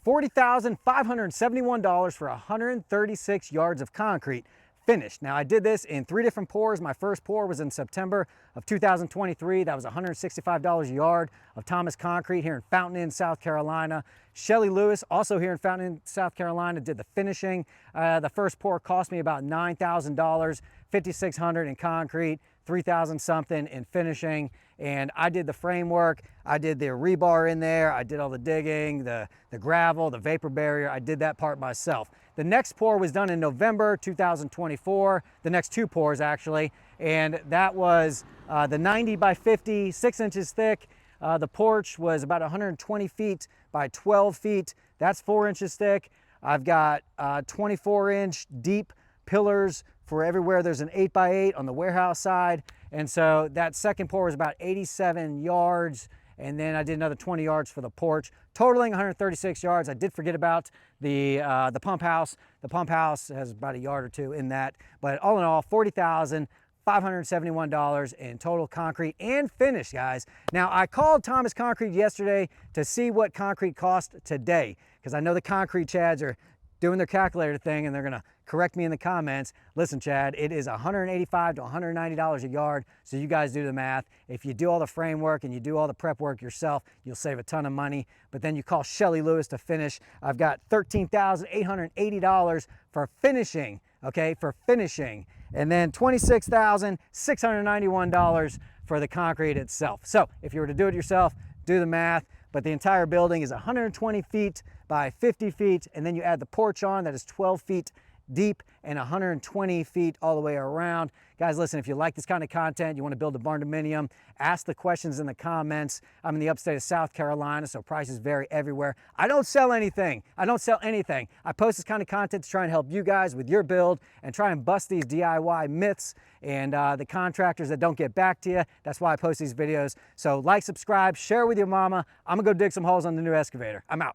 $40,571 for 136 yards of concrete finished. Now I did this in 3 different pours. My first pour was in September of 2023. That was $165 a yard of Thomas Concrete here in Fountain Inn, South Carolina. Shelly Lewis, also here in Fountain Inn, South Carolina, did the finishing. The first pour cost me about $9,000, $5,600 in concrete, $3,000 something in finishing. And I did the framework, I did the rebar in there, I did all the digging, the gravel, the vapor barrier, I did that part myself. The next pour was done in November 2024, the next 2 pours actually, and that was the 90 by 50, 6 inches thick. The porch was about 120 feet by 12 feet. That's 4 inches thick. I've got 24-inch deep pillars for everywhere there's an 8 by 8 on the warehouse side. And so that second pour was about 87 yards. And then I did another 20 yards for the porch, totaling 136 yards. I did forget about the pump house. The pump house has about a yard or 2 in that. But all in all, $40,571 in total concrete and finish, guys. Now, I called Thomas Concrete yesterday to see what concrete cost today, because I know the concrete chads are doing their calculator thing and they're gonna correct me in the comments. Listen, Chad, it is $185 to $190 a yard, so you guys do the math. If you do all the framework and you do all the prep work yourself, you'll save a ton of money. But then you call Shelly Lewis to finish. I've got $13,880 for finishing, okay, for finishing. And then $26,691 for the concrete itself. So if you were to do it yourself, do the math. But the entire building is 120 feet by 50 feet, and then you add the porch on, that is 12 feet deep and 120 feet all the way around. Guys, listen, if you like this kind of content, you want to build a barn-dominium, ask the questions in the comments. I'm in the upstate of South Carolina, so prices vary everywhere. I don't sell anything. I don't sell anything. I post this kind of content to try and help you guys with your build and try and bust these DIY myths and the contractors that don't get back to you. That's why I post these videos. So like, subscribe, share with your mama. I'm gonna go dig some holes on the new excavator. I'm out.